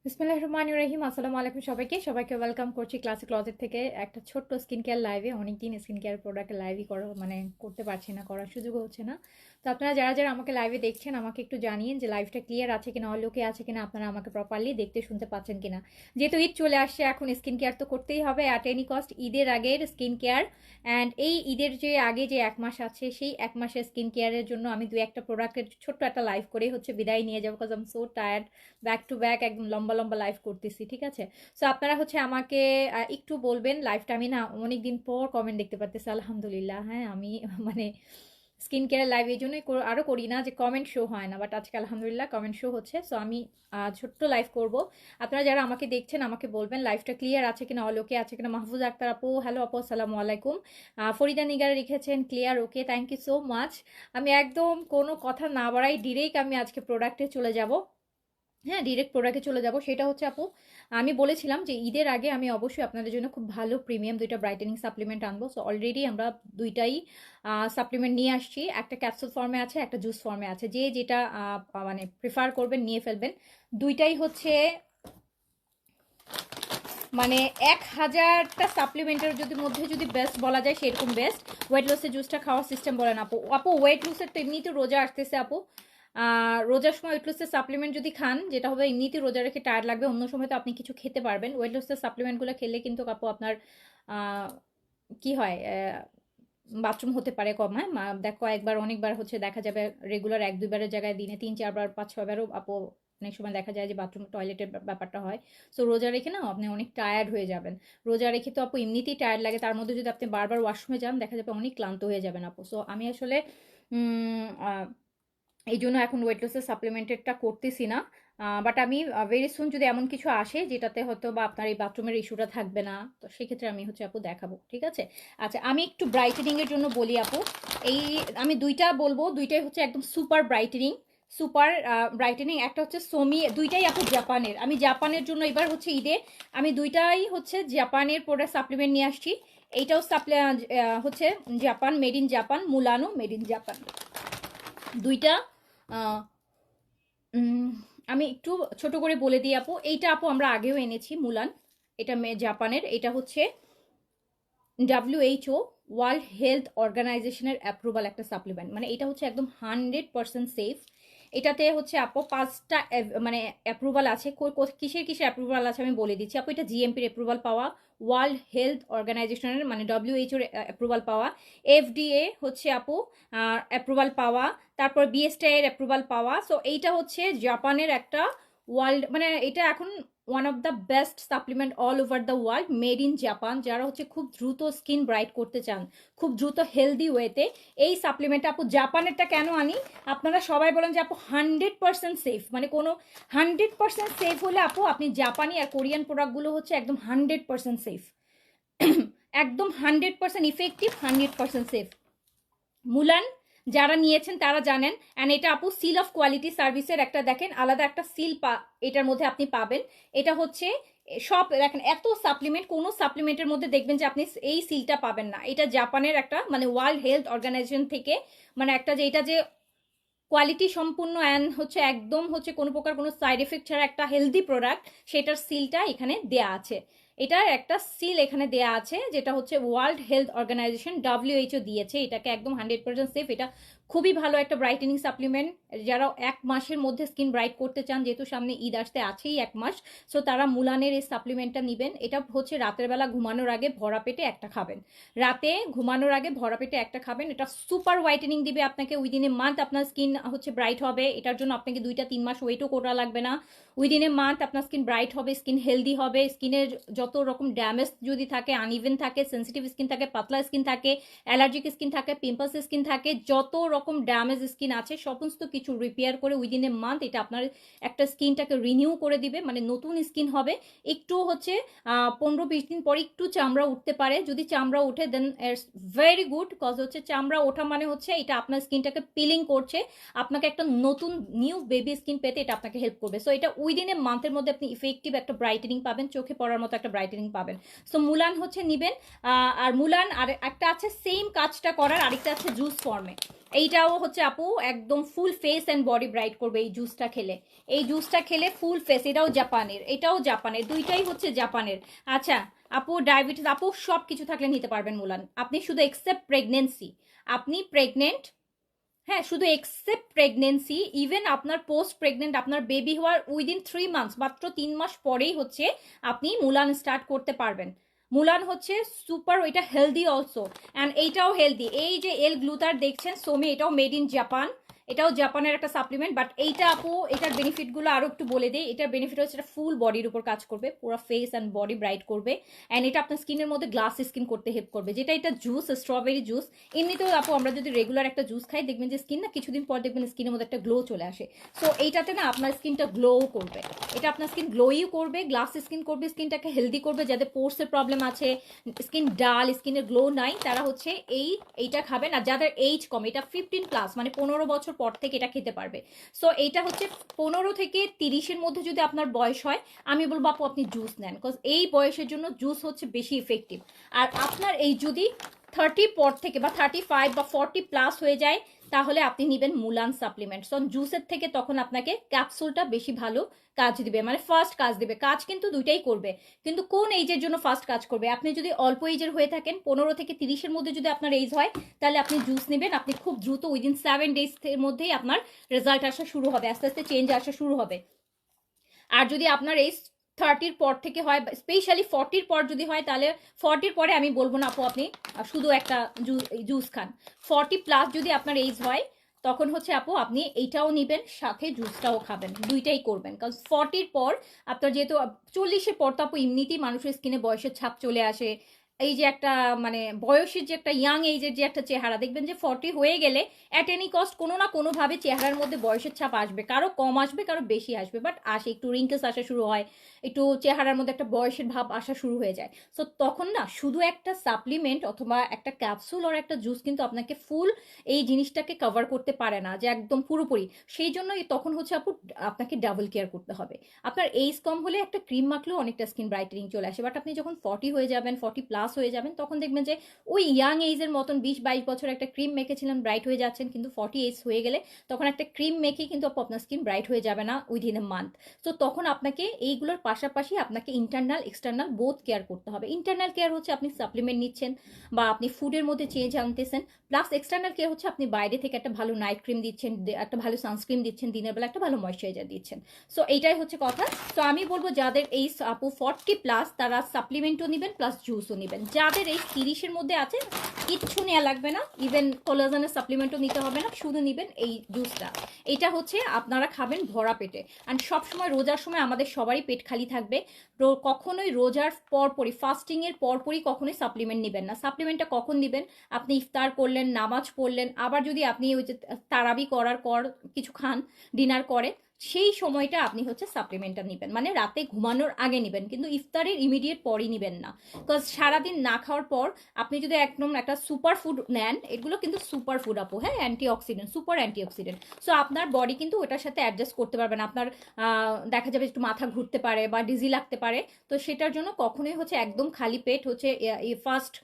বিসমিল্লাহির রহমানির রহিম। আসসালামু আলাইকুম সবাইকে ওয়েলকাম করছি ক্লাসিক ক্লজেট থেকে একটা ছোট্ট স্কিন কেয়ার লাইভে। অনেকদিন স্কিন কেয়ার প্রোডাক্টের লাইভই করতে পারছি না, করার সুযোগও হচ্ছে না। তো আপনারা যারা যারা আমাকে লাইভে দেখছেন আমাকে একটু জানিয়েন যে লাইভটা ক্লিয়ার আছে কিনা, অলোকে আছে কিনা, আপনারা আমাকে প্রপারলি দেখতে শুনতে পাচ্ছেন কিনা। যেহেতু ঈদ চলে আসছে, এখন স্কিন কেয়ার তো করতেই হবে অ্যাট এনি কস্ট। ঈদের আগের স্কিন কেয়ার অ্যান্ড এই ঈদের যে আগে যে এক মাস আছে সেই এক মাসের স্কিন কেয়ারের জন্য আমি দু একটা প্রোডাক্টের ছোট্ট একটা লাইভ করেই বিদায় নিয়ে যাবো, because I am so tired. Back to back একদম লম্বা লম্বা লাইভ করতেছি, ঠিক আছে? সো আপনারা আমাকে একটু বলবেন লাইভটা। আমি না অনেকদিন পর কমেন্ট দেখতে পারতেছি, আলহামদুলিল্লাহ। হ্যাঁ, আমি মানে স্কিন কেয়ার লাইভ এই জন্যই আরও করি না যে কমেন্ট শো হয় না, বাট আজকে আলহামদুলিল্লাহ কমেন্ট শো হচ্ছে। সো আমি ছোট্ট লাইভ করব। আপনারা যারা আমাকে দেখছেন আমাকে বলবেন লাইভটা ক্লিয়ার আছে কিনা, অলোকে আছে কিনা। মাহফুজ আক্তার আপু, হ্যালো আপু, আসসালামু আলাইকুম। ফরিদা নিগার লিখেছেন clear, okay, thank you so much. আমি একদম কোনো কথা না বাড়াই ডিরেক্ট আমি আজকে প্রোডাক্টে চলে যাব। হ্যাঁ, ডিরেক্ট প্রোডাক্টে চলে যাব। সেটা হচ্ছে আপু, আমি বলেছিলাম যে ঈদের আগে আমি অবশ্যই আপনাদের জন্য খুব ভালো প্রিমিয়াম দুইটা ব্রাইটেনিং সাপ্লিমেন্ট আনবো। সো অলরেডি আমরা দুইটাই সাপ্লিমেন্ট নিয়ে আসছি। একটা ক্যাপসুল ফর্মে আছে, একটা জুস ফর্মে আছে। যে যেটা মানে প্রিফার করবেন নিয়ে ফেলবেন। দুইটাই হচ্ছে মানে 1000টা সাপ্লিমেন্টের মধ্যে যদি বেস্ট বলা যায় সেরকম বেস্ট। ওয়েট লসের জুসটা খাওয়ার সিস্টেম বলেন আপু। আপু ওয়েট লসের তো এমনিতে রোজা আসতেছে আপু। রোজার সময় ওয়েট লসের সাপ্লিমেন্ট যদি খান, যেটা হবে এমনিতে রোজা রেখে টায়ার্ড লাগবে, অন্য সময় তো আপনি কিছু খেতে পারবেন। ওয়েট লসের সাপ্লিমেন্টগুলো খেলে কিন্তু আপু আপনার কি হয়, বাথরুম হতে পারে কম। হ্যাঁ, দেখো একবার অনেকবার দেখা যাবে রেগুলার 1-2বারের জায়গায় দিনে 3-4বার 5-6বারও আপু অনেক সময় দেখা যায় যে বাথরুম টয়লেটের ব্যাপারটা হয়। সো রোজা রেখে না আপনি অনেক টায়ার্ড হয়ে যাবেন। রোজা রেখে তো আপু এমনিতেই টায়ার্ড লাগে, তার মধ্যে যদি আপনি বারবার ওয়াশরুমে যান দেখা যাবে অনেক ক্লান্ত হয়ে যাবেন আপু। সো আমি আসলে এই জন্য এখন ওয়েট লসের সাপ্লিমেন্টেডটা করতেছি না। বাট আমি ভেরি সুন যদি এমন কিছু আসে যেটাতে হয়তো বা আপনার এই বাথরুমের ইস্যুটা থাকবে না, তো সেক্ষেত্রে আমি আপু দেখাবো, ঠিক আছে? আচ্ছা, আমি একটু ব্রাইটেনিংয়ের জন্য বলি আপু। এই আমি দুইটা বলবো, দুইটাই হচ্ছে একদম সুপার ব্রাইটেনিং। সুপার ব্রাইটেনিং একটা হচ্ছে সোমি, দুইটাই আপু জাপানের। আমি জাপানের জন্য এবার ঈদে আমি দুইটাই জাপানের প্রোডাক্ট সাপ্লিমেন্ট নিয়ে আসছি। এইটাও হচ্ছে জাপান, মেড ইন জাপান। মুলানো মেড ইন জাপান। দুইটা আমি একটু ছোট করে বলে দিই আপু। এইটা আপু আমরা আগেও এনেছি মুলান, এটা জাপানের। এটা হচ্ছে WHO ওয়ার্ল্ড হেলথ অর্গানাইজেশনের অ্যাপ্রুভাল একটা সাপ্লিমেন্ট। মানে এটা হচ্ছে একদম 100% সেফ। এটাতে আপু 5টা মানে অ্যাপ্রুভাল আছে। কিসের কিসের অ্যাপ্রুভাল আছে আমি বলে দিচ্ছি আপু। এটা জিএমপির অ্যাপ্রুভাল পাওয়া, ওয়ার্ল্ড হেলথ অর্গানাইজেশনের মানে WHO অ্যাপ্রুভাল পাওয়া, FDA আপু অ্যাপ্রুভাল পাওয়া, তারপর BSTI এর অ্যাপ্রুভাল পাওয়া। সো এইটা জাপানের একটা ওয়ার্ল্ড, মানে এটা এখন one of the best supplement all over the world, made in Japan. যারা খুব দ্রুত স্কিন ব্রাইট করতে চান, খুব দ্রুত হেলদি ওয়েতে, এই সাপ্লিমেন্টটা আপু জাপানেরটা কেন আনি, আপনারা সবাই বলেন যে আপু 100% সেফ। মানে কোনো 100% সেফ হলে আপু আপনি জাপানি আর কোরিয়ান প্রোডাক্টগুলো একদম 100% সেফ। একদম 100% ইফেক্টিভ, 100% সেফ। মুলান যারা নিয়েছেন তারা জানেন। অ্যান্ড এটা আপু সিল অফ কোয়ালিটি সার্ভিসের একটা দেখেন আলাদা একটা সিল এটার মধ্যে আপনি পাবেন। এটা সব দেখেন, এত সাপ্লিমেন্ট, কোনো সাপ্লিমেন্টের মধ্যে দেখবেন যে আপনি এই সিলটা পাবেন না। এটা জাপানের একটা মানে ওয়ার্ল্ড হেলথ অর্গানাইজেশন থেকে মানে একটা যে এটা যে কোয়ালিটি সম্পূর্ণ অ্যান্ড একদম কোনো প্রকার কোনো সাইড এফেক্ট ছাড়া একটা হেলদি প্রোডাক্ট, সেটার সিলটা এখানে দেয়া আছে। এটার একটা সিল এখানে দেয়া আছে, যেটা ওয়ার্ল্ড হেলথ অর্গানাইজেশন WHO দিয়েছে। এটাকে একদম 100% সেফ। এটা খুবই ভালো একটা ব্রাইটেনিং সাপ্লিমেন্ট। যারা এক মাসের মধ্যে স্কিন ব্রাইট করতে চান, যেহেতু সামনে ঈদ আসতে আছেই 1 মাস, সো তারা মুলানের এই সাপ্লিমেন্টটা নেবেন। এটা রাতের বেলা ঘুমানোর আগে ভরা পেটে একটা খাবেন। রাতে ঘুমানোর আগে ভরা পেটে একটা খাবেন। এটা সুপার হোয়াইটেনিং দিবে আপনাকে। উইদিন এ মান্থ আপনার স্কিন ব্রাইট হবে। এটার জন্য আপনাকে 2-3 মাস ওয়েটও করা লাগবে না। উইদিন এ মান্থ আপনার স্কিন ব্রাইট হবে, স্কিন হেলদি হবে। স্কিনের যত রকম ড্যামেজ যদি থাকে, আনইভেন থাকে, সেন্সিটিভ স্কিন থাকে, পাতলা স্কিন থাকে, অ্যালার্জিক স্কিন থাকে, পিম্পলস স্কিন থাকে, যত রকম ড্যামেজ স্কিন আছে সমস্ত কিছু রিপেয়ার করে উইদিন এ মান্থ এটা আপনার একটা স্কিনটাকে রিনিউ করে দিবে। মানে নতুন স্কিন হবে। একটু 15-20 দিন পরে একটু চামড়া উঠতে পারে। যদি চামড়া উঠে দেন ইটস ভেরি গুড, কজ চামড়া ওঠা মানে এটা আপনার স্কিনটাকে পিলিং করছে, আপনাকে একটা নতুন নিউ বেবি স্কিন পেতে এটা আপনাকে হেল্প করবে। সো এটা উইদিন এ মান্থের মধ্যে আপনি ইফেক্টিভ একটা ব্রাইটেনিং পাবেন, চোখে পড়ার মতো একটা ব্রাইটেনিং পাবেন। সো মুলান নিবেন। আর মুলান আর একটা আছে সেম কাজটা করার, আরেকটা আছে জুস ফর্মে। এইটাও হচ্ছে আপু একদম full face and body bright করবে এই জুসটা খেলে। এই জুসটা খেলে ফুল ফেস, এটাও জাপানের, এটাও জাপানের, দুইটাই হচ্ছে জাপানের। আচ্ছা আপু, ডায়াবেটিস আপু সব কিছু থাকলে নিতে পারবেন মুলান, আপনি শুধু এক্সেপ্ট প্রেগনেন্সি, আপনি প্রেগনেন্ট, হ্যাঁ শুধু এক্সেপ্ট প্রেগনেন্সি, ইভেন আপনার পোস্ট প্রেগনেন্ট, আপনার বেবি হওয়ার উইদিন 3 মান্থস, মাত্র 3 মাস পরেই হচ্ছে আপনি মুলান স্টার্ট করতে পারবেন। মুলান হচ্ছে সুপার, ওইটা হেলদি অলসো, অ্যান্ড এইটাও হেলদি। এই যে এল গ্লুটার দেখছেন সোমি, এটাও মেড ইন জাপান, এটাও জাপানের একটা সাপ্লিমেন্ট। বাট এইটা আপু, এটার বেনিফিটগুলো আরো একটু বলে দিই। এটার বেনিফিট হচ্ছে এটা ফুল বডির উপর কাজ করবে, পুরো ফেস অ্যান্ড বডি ব্রাইট করবে, অ্যান্ড এটা আপনার স্কিনের মধ্যে গ্লাস স্কিন করতে হেল্প করবে। যেটা এটা জুস, স্ট্রবেরি জুস, এমনিতেও আপু আমরা যদি রেগুলার একটা জুস খাই দেখবেন যে স্কিন না কিছুদিন পর দেখবেন স্কিনের মধ্যে একটা গ্লো চলে আসে। সো এইটাতে না আপনার স্কিনটা গ্লো করবে, এটা আপনার স্কিন গ্লোই করবে, গ্লাস স্কিন করবে, স্কিনটাকে হেলদি করবে। যাদের পোর্সের প্রবলেম আছে, স্কিন ডাল, স্কিনের গ্লো নাই, তারা হচ্ছে এইটা খাবেন। আর যাদের এইজ কম, এটা 15+ মানে 15 বছর পর থেকে এটা খেতে পারবে। সো এইটা হচ্ছে 15 থেকে 30-এর মধ্যে যদি আপনার বয়স হয়, আমি বলবো আপু আপনি জুস নেন, বিকজ এই বয়সের জন্য জুস হচ্ছে বেশি ইফেক্টিভ। আর আপনার এই যদি 30 পর থেকে বা 35 বা 40+ হয়ে যায়, তাহলে আপনি নেবেন মুলান সাপ্লিমেন্ট। সো জুসের থেকে তখন আপনাকে ক্যাপসুলটা বেশি ভালো কাজ দিবে, মানে ফার্স্ট কাজ দিবে। কাজ কিন্তু দুইটাই করবে, কিন্তু কোন এইজের জন্য ফার্স্ট কাজ করবে? আপনি যদি অল্প এইজের হয়ে থাকেন, 15 থেকে 30-এর মধ্যে যদি আপনার এইজ হয়, তাহলে আপনি জুস নেবেন, আপনি খুব দ্রুত উইদিন 7 ডেজ এর মধ্যেই আপনার রেজাল্ট আসা শুরু হবে, আস্তে আস্তে চেঞ্জ আসা শুরু হবে। আর যদি আপনার এই 30-র পর থেকে হয়, স্পেশালি 40-র পর যদি হয়, তাহলে 40-র পরে আমি বলবো না আপু আপনি শুধু একটা জুস খান। 40+ যদি আপনার এইজ হয়, তখন হচ্ছে আপু আপনি এইটাও নিবেন, সাথে জুসটাও খাবেন, দুইটাই করবেন। কারণ 40-র পর আপনার যেহেতু 40-এর পর তো আপু এমনিতেই মানুষের স্কিনে বয়সের ছাপ চলে আসে। এই যে একটা মানে বয়সের যে একটা ইয়াং এইজের যে একটা চেহারা, দেখবেন যে 40 হয়ে গেলে অ্যাট এনি কস্ট কোনো না কোনোভাবে চেহারার মধ্যে বয়সের ছাপ আসবে, কারো কম আসবে, কারো বেশি আসবে, বাট আসে, একটু রিঙ্কেলস আসা শুরু হয়, একটু চেহারার মধ্যে একটা বয়সের ভাব আসা শুরু হয়ে যায়। সো তখন না শুধু একটা সাপ্লিমেন্ট অথবা একটা ক্যাপসুল আর একটা জুস কিন্তু আপনাকে ফুল এই জিনিসটাকে কভার করতে পারে না, যে একদম পুরোপুরি। সেই জন্য তখন হচ্ছে আপু আপনাকে ডাবল কেয়ার করতে হবে। আপনার এইজ কম হলে একটা ক্রিম মাখলেও অনেকটা স্কিন ব্রাইটেনিং চলে আসে, বাট আপনি যখন 40 হয়ে যাবেন, 40+ হয়ে যাবেন, তখন দেখবেন যে ওই ইয়াং এইজের মতন 20-22 বছর একটা ক্রিম মেখেছিলেন, ব্রাইট হয়ে যাচ্ছেন, কিন্তু 40 এজ হয়ে গেলে তখন একটা ক্রিম মেখে কিন্তু আপনার স্কিন ব্রাইট হয়ে যাবে না উইদিন এ মান্থ। তো তখন আপনাকে এইগুলোর পাশাপাশি আপনাকে ইন্টারনাল এক্সটার্নাল বোথ কেয়ার করতে হবে। ইন্টারনাল কেয়ার হচ্ছে আপনি সাপ্লিমেন্ট নিচ্ছেন বা আপনি ফুডের মধ্যে চেঞ্জ আনতেছেন, প্লাস এক্সটার্নাল কেয়ার হচ্ছে আপনি বাইরে থেকে একটা ভালো নাইট ক্রিম দিচ্ছেন, একটা ভালো সানস্ক্রিন দিচ্ছেন, দিনের বেলা একটা ভালো ময়শ্চারাইজার দিচ্ছেন। সো এইটাই হচ্ছে কথা। তো আমি বলবো যাদের এই আপু 40+, তারা সাপ্লিমেন্টও নেবেন প্লাস জুসও নেবেন। যাদের এই 30-এর মধ্যে আছে, কিচ্ছু নেওয়া লাগবে না, ইভেন কোলাজেনের সাপ্লিমেন্টও নিতে হবে না, শুধু নেবেন এই জুসটা। এটা হচ্ছে আপনারা খাবেন ভরা পেটে। অ্যান্ড সবসময় রোজার সময় আমাদের সবারই পেট খালি থাকবে, কখনোই রোজার পরপরই, ফাস্টিংয়ের পরপরই কখনোই সাপ্লিমেন্ট নেবেন না। সাপ্লিমেন্টটা কখন নেবেন? আপনি ইফতার করলেন, নামাজ পড়লেন, আবার যদি আপনি ওই যে তারাবি করার পর কিছু খান ডিনার করে, সেই সময়টা আপনি হচ্ছে সাপ্লিমেন্টটা নেবেন, মানে রাতে ঘুমানোর আগে নেবেন, কিন্তু ইফতারের ইমিডিয়েট পরই নেবেন না। বিকজ সারাদিন না খাওয়ার পর আপনি যদি একদম একটা সুপার ফুড নেন, এগুলো কিন্তু সুপার ফুড আপু, হ্যাঁ, অ্যান্টিঅক্সিডেন্ট, সুপার অ্যান্টিঅক্সিডেন্ট। সো আপনার বডি কিন্তু ওটার সাথে অ্যাডজাস্ট করতে পারবে না, আপনার দেখা যাবে একটু মাথা ঘুরতে পারে বা ডিজি লাগতে পারে। তো সেটার জন্য কখনোই হচ্ছে একদম খালি পেট হচ্ছে ফার্স্ট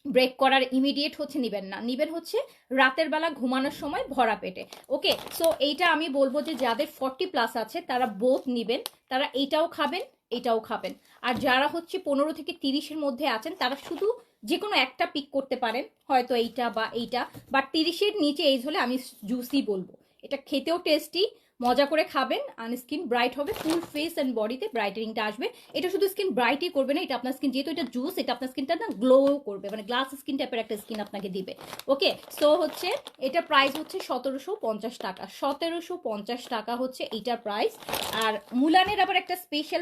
ব্রেক করার ইমিডিয়েট হচ্ছে নিবেন না, নিবেন হচ্ছে রাতের বেলা ঘুমানোর সময় ভরা পেটে। ওকে, সো এইটা আমি বলবো যে যাদের 40+ আছে তারা বোথ নিবেন, তারা এইটাও খাবেন, এটাও খাবেন। আর যারা হচ্ছে 15 থেকে 30-এর মধ্যে আছেন, তারা শুধু যে কোনো একটা পিক করতে পারেন, হয়তো এইটা বা এইটা, বা 30-এর নিচে এইজ হলে আমি জুসই বলবো। এটা খেতেও টেস্টি, মজা করে খাবেন, আর স্কিন ব্রাইট হবে, ফুল ফেস অ্যান্ড বডিতে ব্রাইটেনিংটা আসবে। এটা শুধু স্কিন ব্রাইটই করবে না, এটা আপনার স্কিন, যেহেতু এটা জুস, এটা আপনার স্কিনটা না গ্লো করবে, মানে গ্লাস স্কিন টাইপের একটা স্কিন আপনাকে দিবে। ওকে, সো হচ্ছে এটা প্রাইস হচ্ছে 1750 টাকা, 1750 টাকা হচ্ছে এইটার প্রাইস। আর মুলানের আবার একটা স্পেশাল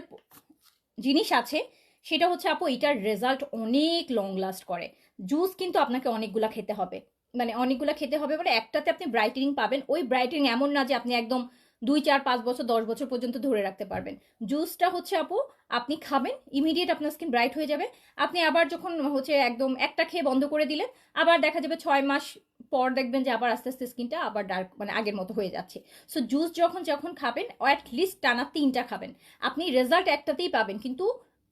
জিনিস আছে, সেটা হচ্ছে আপু এটার রেজাল্ট অনেক লং লাস্ট করে। জুস কিন্তু আপনাকে অনেকগুলা খেতে হবে, মানে অনেকগুলা খেতে হবে, মানে একটাতে আপনি ব্রাইটেনিং পাবেন। ওই ব্রাইটেনিং এমন না যে আপনি একদম 2 4 5 বছর 10 বছর পর্যন্ত ধরে রাখতে পারবেন। জুসটা হচ্ছে আপু আপনি খাবেন, ইমিডিয়েট আপনার স্কিন ব্রাইট হয়ে যাবে। আপনি আবার যখন হচ্ছে একদম একটা খেয়ে বন্ধ করে দিলেন, আবার দেখা যাবে 6 মাস পর দেখবেন যে আবার আস্তে আস্তে স্কিনটা আবার ডার্ক, মানে আগের মতো হয়ে যাচ্ছে। সো জুস যখন যখন খাবেন, অ্যাটলিস্ট টানা 3টা খাবেন, আপনি রেজাল্ট একটাতেই পাবেন, কিন্তু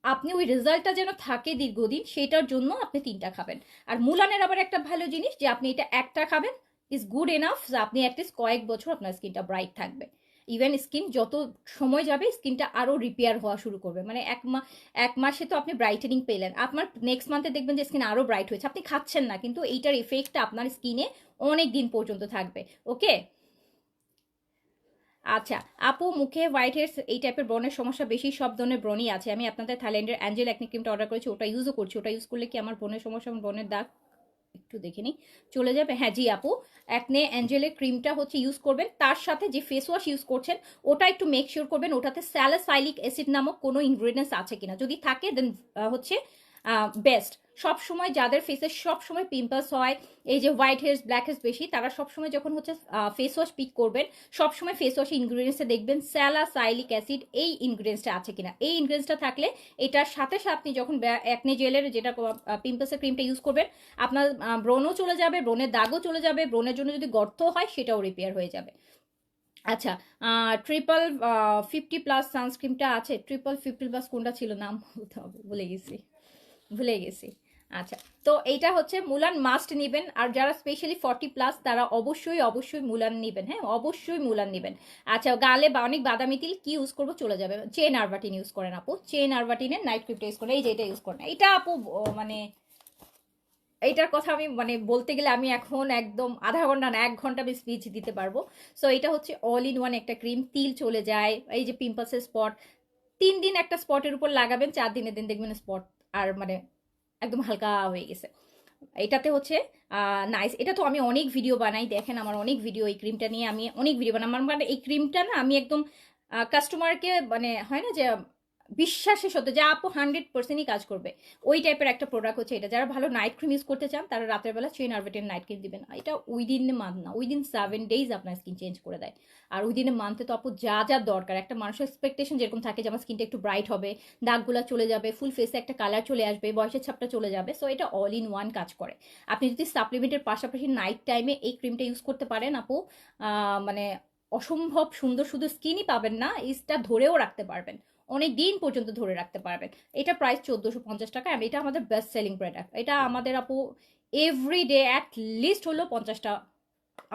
আপনি ওই রেজাল্টটা যেন থাকে দীর্ঘদিন, সেটার জন্য আপনি 3টা খাবেন। আর মুলানের আবার একটা ভালো জিনিস যে আপনি এটা একটা খাবেন, ইজ গুড এনাফ যে আপনি অ্যাটলিস্ট কয়েক বছর আপনার স্কিনটা ব্রাইট থাকবে। ইভেন স্কিন যত সময় যাবে স্কিনটা আরও রিপেয়ার হওয়া শুরু করবে। মানে এক মাসে তো আপনি ব্রাইটেনিং পেলেন, আপনার নেক্সট মান্থে দেখবেন যে স্কিন আরও ব্রাইট হয়েছে, আপনি খাচ্ছেন না কিন্তু এইটার এফেক্টটা আপনার স্কিনে অনেক দিন পর্যন্ত থাকবে। ওকে, আচ্ছা আপু, মুখে হোয়াইট হেডস এই টাইপের ব্রণের সমস্যা বেশি, সব ধরনের ব্রণই আছে। আমি আপনাদের থাইল্যান্ডের অ্যাঞ্জেল অ্যাকনি ক্রিমটা অর্ডার করেছি, ওটা ইউজও করছি। ওটা ইউজ করলে কি আমার ব্রণের সমস্যা, আমার ব্রণের দাগ একটু দেখে নিই চলে যাবে? হ্যাঁ জি আপু, অ্যাকনে অ্যাঞ্জেলের ক্রিমটা হচ্ছে ইউজ করবেন, তার সাথে যে ফেস ওয়াশ ইউজ করছেন ওটা একটু মেক শিওর করবেন ওটাতে স্যালিসাইলিক অ্যাসিড নামক কোনো ইনগ্রেডিয়েন্টস আছে কিনা। যদি থাকে দেন হচ্ছে বেস্ট। সব সময় যাদের ফেসে সব সময় পিম্পলস হয়, এই যে হোয়াইট হেডস ব্ল্যাক হেডস বেশি, তারা সব সময় যখন হচ্ছে ফেস ওয়াশ পিক করবেন, সব সময় ফেস ওয়াশ ইনগ্রেডিয়েন্টসে দেখবেন স্যালাসাইলিক অ্যাসিড এই ইনগ্রেডিয়েন্টসটা আছে কিনা। এই ইনগ্রেডিয়েন্টসটা থাকলে এটার সাথে সাথে আপনি যখন অ্যাকনে জেলের যেটা পিম্পলসের ক্রিমটা ইউজ করবেন, আপনার ব্রণও চলে যাবে, ব্রণের দাগও চলে যাবে, ব্রণের জন্য যদি গর্ত হয় সেটাও রিপেয়ার হয়ে যাবে। আচ্ছা, 50+ সানস্ক্রিনটা আছে, 50+ কোনটা ছিল নাম বলতে হবে, ভুলে গেছি। আচ্ছা, তো এইটা হচ্ছে মুলান মাস্ট নেবেন, আর যারা স্পেশালি 40+ তারা অবশ্যই মুলান নেবেন। হ্যাঁ, অবশ্যই মুলান নেবেন। আচ্ছা, গালে বা অনেক বাদামি তিল কি ইউজ করবো চলে যাবে? চেন আরবাটিন ইউজ করেন আপু, চেন আরবাটিনের নাইট ক্রিমটা ইউজ করেন, এই যে এটা ইউজ করেন। এটা আপু মানে এইটার কথা আমি মানে বলতে গেলে আমি এখন একদম আধা ঘন্টা না 1 ঘন্টা আমি স্পিচ দিতে পারবো। সো এটা হচ্ছে অল ইন ওয়ান একটা ক্রিম, তিল চলে যায়, এই যে পিম্পলসের স্পট 3 দিন একটা স্পটের উপর লাগাবেন, 4 দিনের দিন দেখবেন স্পট আর মানে একদম হালকা হয়ে গেছে। এটাতে হচ্ছে নাইস। এটা তো আমি অনেক ভিডিও বানাই, দেখেন আমার অনেক ভিডিও এই ক্রিমটা নিয়ে, আমি অনেক ভিডিও বানাই। আমার মানে এই ক্রিমটা না আমি একদম কাস্টমারকে মানে হয় না যে বিশ্বাসের সাথে যা আপু 100%ই কাজ করবে ওই টাইপের একটা প্রোডাক্ট হচ্ছে এটা। যারা ভালো নাইট ক্রিম ইউজ করতে চান তারা রাতের বেলা চেন আরবেটের নাইট ক্রিম দিবেন। এটা উইদিন মান্থ না, উইদিন 7 days আপনার স্কিন চেঞ্জ করে দেয়। আর উইদিন মান্থে তো আপু যা যা দরকার, একটা মানুষের এক্সপেকটেশন যেরকম থাকে যে আমার স্কিনটা একটু ব্রাইট হবে, দাগগুলা চলে যাবে, ফুল ফেসে একটা কালার চলে আসবে, বয়সের ছাপটা চলে যাবে। সো এটা অল ইন ওয়ান কাজ করে। আপনি যদি সাপ্লিমেন্টের পাশাপাশি নাইট টাইমে এই ক্রিমটা ইউজ করতে পারেন আপু, মানে অসম্ভব সুন্দর শুধু স্কিনই পাবেন না, ইসটা ধরেও রাখতে পারবেন, অনেক দিন পর্যন্ত ধরে রাখতে পারবেন। এটা প্রাইস 1450 টাকা, আর এটা আমাদের বেস্ট সেলিং প্রোডাক্ট। এটা আমাদের আপু এভরিডে অ্যাট লিস্ট হলো 50টা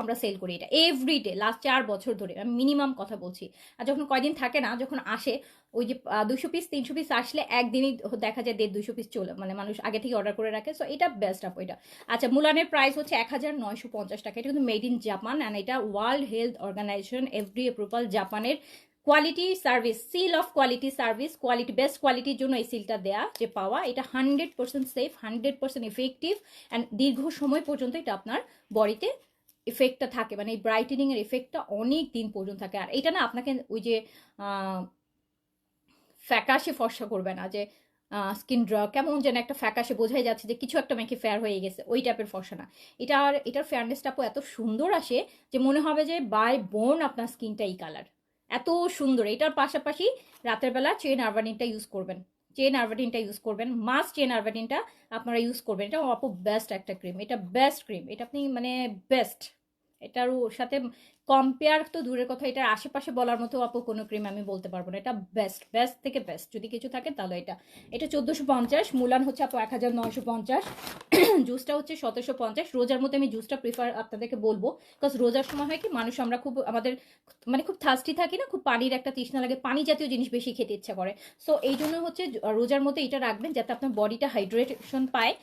আমরা সেল করি এটা এভরিডে, লাস্ট 4 বছর ধরে আমি মিনিমাম কথা বলছি। আর যখন কয়দিন থাকে না, যখন আসে ওই যে 200 পিস 300 পিস আসলে একদিনই দেখা যায় 150-200 পিস চলে, মানে মানুষ আগে থেকে অর্ডার করে রাখে। সো এটা বেস্ট আপু এটা। আচ্ছা, মুলানের প্রাইস হচ্ছে 1950 টাকা। এটা কিন্তু মেড ইন জাপান, অ্যান্ড এটা world health organisation FD approval, জাপানের quality service, seal of quality service, quality best কোয়ালিটির জন্য এই সিলটা দেয়া যে পাওয়া। এটা 100% সেফ, 100% ইফেক্টিভ, অ্যান্ড দীর্ঘ সময় পর্যন্ত এটা আপনার বডিতে এফেক্টটা থাকে, মানে এই ব্রাইটেনিং এর এফেক্টটা অনেক দিন পর্যন্ত থাকে। আর এটা না আপনাকে ওই যে ফ্যাকাশে ফর্সা করবে না, যে স্কিন কেমন যেন একটা ফ্যাকাশে বোঝাই যাচ্ছে যে কিছু একটা মেখে ফেয়ার হয়ে গেছে, ওই টাইপের ফর্সা না। এটার ফেয়ারনেসটা এত সুন্দর আসে যে মনে হবে যে বাই বোন আপনার স্কিনটা এই কালার, এত সুন্দর। এটার পাশাপাশি রাতের বেলা চেন আরবানিনটা ইউজ করবেন, চেন আরবাটিনটা ইউজ করবেন, মাস্ট চেন আরবাটিনটা আপনারা ইউজ করবেন। এটা আপু বেস্ট একটা ক্রিম, এটা বেস্ট ক্রিম, এটা আপনি মানে বেস্ট। এটার সাথে কম্পেয়ার তো দূরের কথা, এটার আশেপাশে বলার মতো আপু কোনো ক্রিম আমি বলতে পারবো না। এটা বেস্ট, বেস্ট থেকে বেস্ট যদি কিছু থাকে তাহলে এটা। এটা 1450, মুলান হচ্ছে আপু 1950, জুসটা হচ্ছে 1750। রোজার মধ্যে আমি জুসটা প্রিফার আপনাদেরকে বলবো, বিকজ রোজার সময় হয় কি মানুষ আমরা খুব আমাদের মানে খুব থার্স্টি থাকি না, খুব পানির একটা তৃষ্ণা লাগে, পানি জাতীয় জিনিস বেশি খেতে ইচ্ছা করে। সো এই জন্য হচ্ছে রোজার মধ্যে এটা রাখবেন যাতে আপনার বডিটা হাইড্রেশন পায়,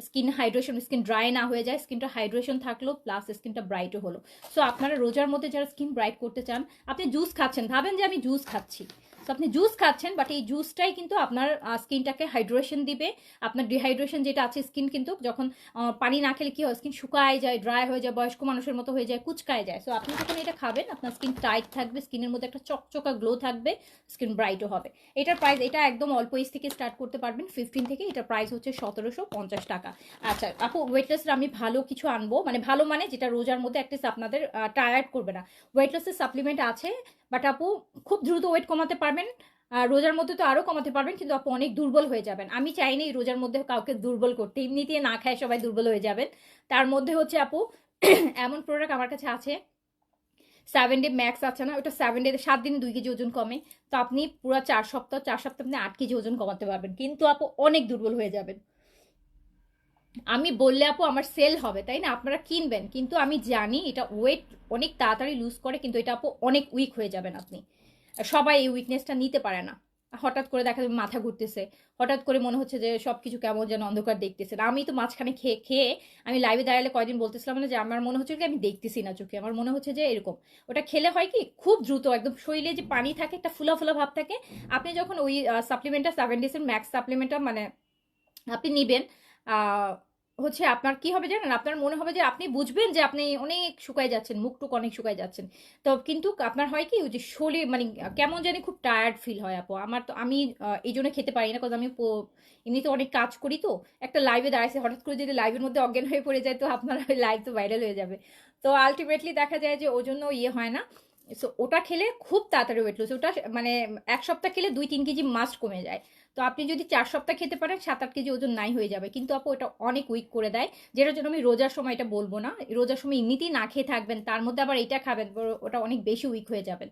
স্কিন হাইড্রেশন, স্কিন ড্রাই না হয়ে যায়, স্কিনটা হাইড্রেশন থাকলো প্লাস স্কিনটা ব্রাইটও হলো। সো আপনারা রোজার মধ্যে যারা স্কিন ব্রাইট করতে চান, আপনি জুস খাচ্ছেন, ভাবেন যে আমি জুস খাচ্ছি, তো আপনি জুস খাচ্ছেন, বাট এই জুসটাই কিন্তু আপনার স্কিনটাকে হাইড্রেশন দিবে। আপনার ডিহাইড্রেশন যেটা আছে, স্কিন কিন্তু যখন পানি না খেলে কি হয়, স্কিন শুকায় যায়, ড্রাই হয়ে যায়, বয়স্ক মানুষের মতো হয়ে যায়, কুচকায় যায়। সো আপনি যখন এটা খাবেন আপনার স্কিন টাইট থাকবে, স্কিনের মধ্যে একটা চকচকা গ্লো থাকবে, স্কিন ব্রাইটও হবে। এটার প্রাইস, এটা একদম অল্প এজ থেকে স্টার্ট করতে পারবেন 15 থেকে। এটার প্রাইস হচ্ছে 1750 টাকা। আচ্ছা আপু, ওয়েটলেসের আমি ভালো কিছু আনবো, মানে ভালো মানে যেটা রোজার মধ্যে অ্যাটলিস্ট আপনাদের টায়ার্ড করবে না। ওয়েটলেসের সাপ্লিমেন্ট আছে, বাট আপু খুব দ্রুত ওয়েট কমাতে পারবেন, রোজার মধ্যে তো আরও কমাতে পারবেন, কিন্তু আপু অনেক দুর্বল হয়ে যাবেন। আমি চাইনি এই রোজার মধ্যে কাউকে দুর্বল করতে, এমনিতে না খায় সবাই দুর্বল হয়ে যাবেন। তার মধ্যে হচ্ছে আপু এমন প্রোডাক্ট আমার কাছে আছে, 7 ডে ম্যাক্স আছে না, ওটা 7 ডে 7 দিনে 2 কেজি ওজন কমে। তো আপনি পুরো 4 সপ্তাহ আপনি 8 কেজি ওজন কমাতে পারবেন, কিন্তু আপু অনেক দুর্বল হয়ে যাবেন। আমি বললে আপু আমার সেল হবে, তাই না? আপনারা কিনবেন, কিন্তু আমি জানি এটা ওয়েট অনেক তাড়াতাড়ি লুজ করে, কিন্তু এটা আপু অনেক উইক হয়ে যাবেন আপনি। সবাই এই উইকনেসটা নিতে পারে না। হঠাৎ করে দেখা যাবে মাথা ঘুরতেছে, হঠাৎ করে মনে হচ্ছে যে সবকিছু কেমন যেন অন্ধকার দেখতেছে। আমি তো মাঝখানে খেয়ে খেয়ে আমি লাইভে দাঁড়ালে কয়দিন বলতেছিলাম না যে আমার মনে হচ্ছে কি আমি দেখতেছি না চোখে, আমার মনে হচ্ছে যে এরকম। ওটা খেলে হয় কি খুব দ্রুত একদম শরীরে যে পানি থাকে একটা ফুলা ফুলা ভাব থাকে। আপনি যখন ওই সাপ্লিমেন্টটা 7 ডেজের ম্যাক্স সাপ্লিমেন্টটা মানে আপনি নিবেন, আহ, হচ্ছে আপনার কি হবে জানেন, আপনার মনে হবে যে আপনি বুঝবেন যে আপনি অনেক শুকায় যাচ্ছেন, মুখটুক অনেক শুকায় যাচ্ছেন। তো কিন্তু আপনার হয় কি ওই যে শরীর মানে কেমন জানি খুব টায়ার্ড ফিল হয় আপু। আমার তো আমি এই জন্য খেতে পারি না, কারণ আমি এমনিতে অনেক কাজ করি। তো একটা লাইভে দাঁড়াইছে, হঠাৎ করে যদি লাইভের মধ্যে অজ্ঞান হয়ে পড়ে যায় তো আপনার ওই লাইভ তো ভাইরাল হয়ে যাবে। তো আলটিমেটলি দেখা যায় যে ওজন্য ইয়ে হয় না। সো ওটা খেলে খুব তাড়াতাড়ি ওয়েট লুজ, ওটা মানে 1 সপ্তাহ খেলে 2-3 কেজি মাস্ট কমে যায়। তো আপনি যদি 4 সপ্তাহ খেতে পারেন 7-8 কেজি ওজন নাই হয়ে যাবে। কিন্তু আপু এটা অনেক উইক করে দেয়, যেটার জন্য আমি রোজার সময় এটা বলবো না। রোজার সময় এমনিতেই না খেয়ে থাকবেন, তার মধ্যে আবার এটা খাবেন, ওটা অনেক বেশি উইক হয়ে যাবেন।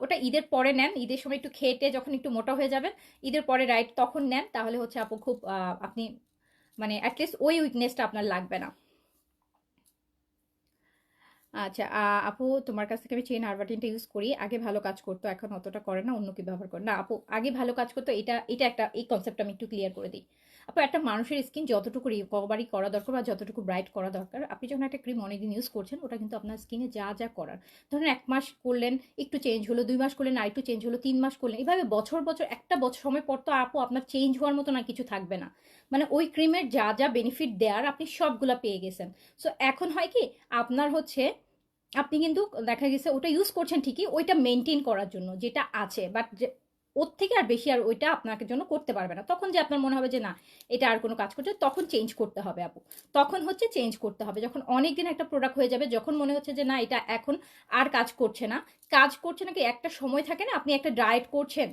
ওটা ঈদের পরে নেন, ঈদের সময় একটু খেটে যখন একটু মোটা হয়ে যাবেন, ঈদের পরে রাইট তখন নেন, তাহলে হচ্ছে আপু খুব আপনি মানে অ্যাটলিস্ট ওই উইকনেসটা আপনার লাগবে না। আচ্ছা, আপু তোমার কাছ থেকে আমি চেইন আরবাটিনটা ইউজ করি, আগে ভালো কাজ করতো, এখন অতটা করে না, অন্য কি ব্যবহার করে না? আপু আগে ভালো কাজ করতো, এটা এটা একটা এই কনসেপ্টটা আমি একটু ক্লিয়ার করে দিই। আপু একটা মানুষের স্কিন যতটুকু রিকভারি করা দরকার বা যতটুকু ব্রাইট করা দরকার, আপনি যখন একটা ক্রিম অনেকদিন ইউজ করছেন ওটা কিন্তু আপনার স্কিনে যা যা করার, ধরেন 1 মাস করলেন একটু চেঞ্জ হলো, 2 মাস করলেন আর একটু চেঞ্জ হলো, 3 মাস করলেন, এভাবে বছর বছর একটা বছর সময় পর তো আপু আপনার চেঞ্জ হওয়ার মতো না কিছু থাকবে না। মানে ওই ক্রিমের যা যা বেনিফিট দেওয়ার আপনি সবগুলা পেয়ে গেছেন। সো এখন হয় কি আপনার হচ্ছে আপনি কিন্তু দেখা গেছে ওটা ইউজ করছেন ঠিকই ওইটা মেনটেন করার জন্য যেটা আছে, বাট যে ওর থেকে আর বেশি আর ওইটা আপনাকে জন্য করতে পারবে না। তখন যে আপনার মনে হবে যে না এটা আর কোনো কাজ করছে, তখন চেঞ্জ করতে হবে আপু। তখন হচ্ছে চেঞ্জ করতে হবে যখন অনেক দিন একটা প্রোডাক্ট হয়ে যাবে, যখন মনে হচ্ছে যে না এটা এখন আর কাজ করছে না। কাজ করছে না কি একটা সময় থাকে না, আপনি একটা ডায়েট করছেন,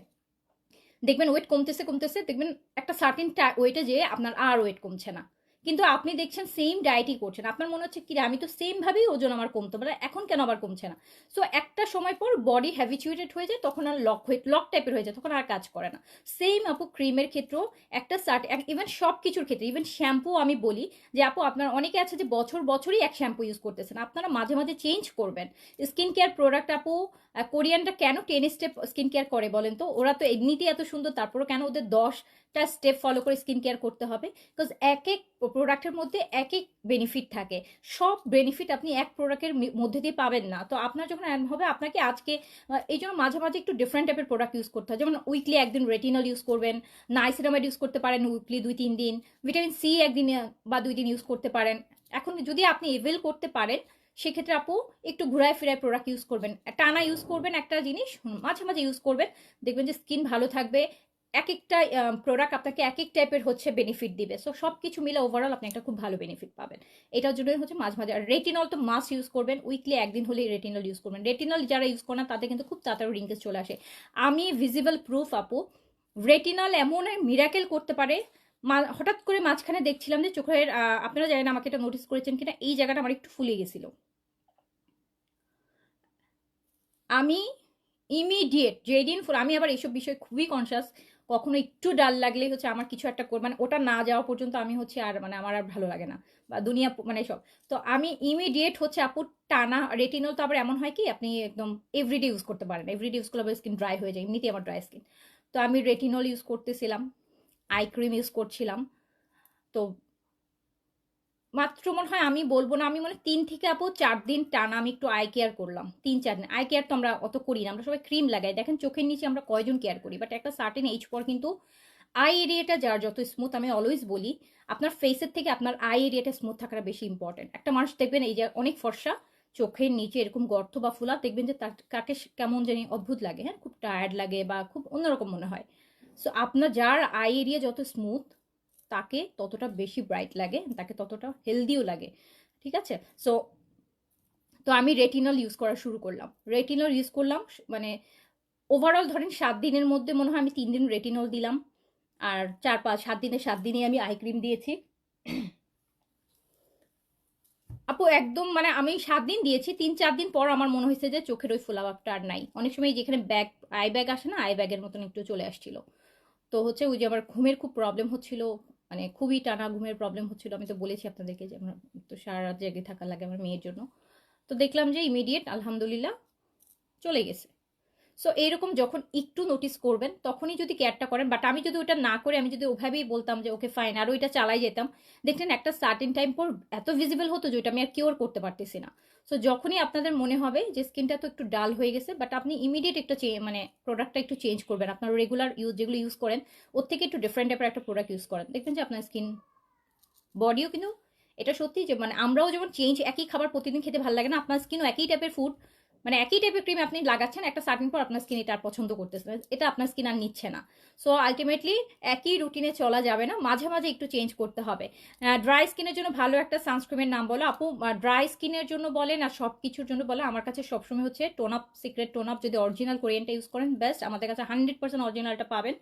দেখবেন ওয়েট কমতেছে কমতেছে, দেখবেন একটা সার্টিন ওয়েটে যেয়ে আপনার আর ওয়েট কমছে না। কিন্তু আপনি দেখছেন সেম ডায়েটই করছেন, আপনার মনে হচ্ছে কি রে, আমি তো সেম ভাবেই ওজন আমার কমতো, মানে এখন কেন আবার কমছে না? সো একটা সময় পর বডি হ্যাবিচুয়েটেড হয়ে যায়, তখন আর লক টাইপের হয়ে যায়, তখন আর কাজ করে না। সেম আপু ক্রিমের ক্ষেত্রেও একটা ইভেন সব কিছুর ক্ষেত্রে, ইভেন শ্যাম্পু আমি বলি যে আপু আপনার অনেকে আছে যে বছর বছরই এক শ্যাম্পু ইউজ করতেছেন, আপনারা মাঝে মাঝে চেঞ্জ করবেন। স্কিন কেয়ার প্রোডাক্ট আপু, কোরিয়ানটা কেন 10 স্টেপ স্কিন কেয়ার করে বলেন তো? ওরা তো এমনিতেই এত সুন্দর, তারপরও কেন ওদের 10টা স্টেপ ফলো করে স্কিন কেয়ার করতে হবে? বিকজ এক এক প্রোডাক্টের মধ্যে এক এক বেনিফিট থাকে। সব বেনিফিট আপনি এক প্রোডাক্টের মধ্যে দিয়ে পাবেন না। তো আপনার যখন এমন হবে আপনাকে আজকে এই জন্য মাঝে মাঝে একটু ডিফারেন্ট টাইপের প্রোডাক্ট ইউজ করতে হয়। যেমন উইকলি একদিন রেটিনল ইউজ করবেন, নাইসিনামাইড ইউজ করতে পারেন উইকলি 2-3 দিন, ভিটামিন সি একদিন বা 2 দিন ইউজ করতে পারেন। এখন যদি আপনি এভেল করতে পারেন সেক্ষেত্রে আপু একটু ঘুরায় ফিরায় প্রোডাক্ট ইউজ করবেন, টানা ইউজ করবেন একটা জিনিস, মাঝে মাঝে ইউজ করবেন, দেখবেন যে স্কিন ভালো থাকবে। এক একটা প্রোডাক্ট আপনাকে এক এক টাইপের হচ্ছে বেনিফিট দিবে। সো সব কিছু মিলে ওভারঅল আপনি একটা খুব ভালো বেনিফিট পাবেন। এটার জন্যই হচ্ছে মাঝে মাঝে। আর রেটিনল তো মাস্ট ইউজ করবেন, উইকলি একদিন হলেই রেটিনল ইউজ করবেন। রেটিনল যারা ইউজ করেন না তাদের কিন্তু খুব তাড়াতাড়ি রিঙ্কেলস চলে আসে। আমি ভিজিবল প্রুফ আপু, রেটিনল এমন মিরাকেল করতে পারে। হঠাৎ করে মাঝখানে দেখছিলাম যে চোখের আপনারা জানেন আমাকে এটা নোটিস করেছেন কিনা, এই জায়গাটা আমার একটু ফুলে গেছিল। আমি ইমিডিয়েট যেদিন আমি আবার এইসব বিষয়ে খুবই কনসাস, কখনো একটু ডাল লাগলেই হচ্ছে আমার কিছু একটা মানে ওটা না যাওয়া পর্যন্ত আমি হচ্ছে আর মানে আমার আর ভালো লাগে না বা দুনিয়া মানে সব। তো আমি ইমিডিয়েট হচ্ছে আপু টানা রেটিনল তো আবার এমন হয় কি আপনি একদম এভরিডে ইউজ করতে পারেন, এভরিডে ইউজ করলে স্কিন ড্রাই হয়ে যায়, এমনিতেই আমার ড্রাই স্কিন। তো আমি রেটিনল ইউজ করতেছিলাম, আই ক্রিম ইউজ করছিলাম। তো মাত্র মনে হয় আমি বলবো না, আমি মানে 3 থেকে আপু 4 দিন টানা আমি একটু আই কেয়ার করলাম। 3-4 দিন আই কেয়ার তো আমরা অত করি না, আমরা সবাই ক্রিম লাগাই, দেখেন চোখের নিচে আমরা কয়জন কেয়ার করি, বাট একটা সার্টেন এজ পর কিন্তু আই এরিয়াটা যার যত স্মুথ, আমি অলওয়েজ বলি আপনার ফেসের থেকে আপনার আই এরিয়াটা স্মুথ থাকাটা বেশি ইম্পর্টেন্ট। একটা মানুষ দেখবেন এই যে অনেক ফর্সা, চোখের নিচে এরকম গর্ত বা ফুলা, দেখবেন যে তাকে কেমন জানি অদ্ভুত লাগে, হ্যাঁ খুব টায়ার্ড লাগে বা খুব অন্যরকম মনে হয়। সো আপনার যার আই এরিয়া যত স্মুথ তাকে ততটা বেশি ব্রাইট লাগে, তাকে ততটা হেলদিও লাগে। ঠিক আছে? সো তো আমি রেটিনল ইউজ করা শুরু করলাম, রেটিনল ইউজ করলাম মানে ওভারঅল ধরেন 7 দিনের মধ্যে মনে হয় আমি 3 দিন রেটিনল দিলাম, আর 4-5-7 দিনে আমি আই ক্রিম দিয়েছি। আপু একদম মানে আমি 7 দিন দিয়েছি, 3-4 দিন পর আমার মনে হয়েছে যে চোখের ওই ফোলাভাবটা আর নাই। অনেক সময় যেখানে ব্যাগ আই ব্যাগ আসে না, আই ব্যাগের মতন একটু চলে আসছিল। তো হচ্ছে ওই যে আমার ঘুমের খুব প্রবলেম হচ্ছিল, মানে খুবই টানা ঘুমের প্রবলেম হচ্ছিল, আমি তো বলেছি আপনাদেরকে যে আমার তো সারা রাত জেগে থাকা লাগে আমার মেয়ের জন্য। তো দেখলাম যে ইমিডিয়েট আলহামদুলিল্লাহ চলে গেছে। সো এইরকম যখন একটু নোটিস করবেন তখনই যদি কেয়ারটা করেন, বাট আমি যদি ওটা না করে আমি যদি ওভাবেই বলতাম যে ওকে ফাইন আর ওইটা চালাই যেতাম, দেখলেন একটা সার্টেন টাইম পর এত ভিজিবল হতো যে ওইটা আমি আর কিওর করতে পারতেছি না। সো যখনই আপনাদের মনে হবে যে স্কিনটা তো একটু ডাল হয়ে গেছে, বাট আপনি ইমিডিয়েট একটা মানে প্রোডাক্টটা একটু চেঞ্জ করবেন, আপনার রেগুলার যেগুলো ইউজ করেন ওর থেকে একটু ডিফারেন্ট টাইপের একটা প্রোডাক্ট ইউজ করেন, দেখবেন যে আপনার স্কিন বডিও কিন্তু, এটা সত্যি যে মানে আমরাও যেমন চেঞ্জ, একই খাবার প্রতিদিন খেতে ভালো লাগে না, আপনার স্কিনও একই টাইপের ফুড মানে একই টাইপের ক্রিম আপনি লাগাচ্ছেন, একটা সার্টেন পর আপনার স্কিন এটা আর পছন্দ করতেছে না, এটা আপনার স্কিন আর নিচ্ছে না। সো আলটিমেটলি একই রুটিনে চলা যাবে না, মাঝে মাঝে একটু চেঞ্জ করতে হবে। ড্রাই স্কিনের জন্য ভালো একটা সানস্ক্রিমের নাম বলো আপু। ড্রাই স্কিনের জন্য বলেন আর সব কিছুর জন্য বলে আমার কাছে সবসময় হচ্ছে tone up, secret tone up, যদি অরিজিনাল কোরিয়ানটা ইউজ করেন বেস্ট, আমাদের কাছে 100% অরিজিনালটা পাবেন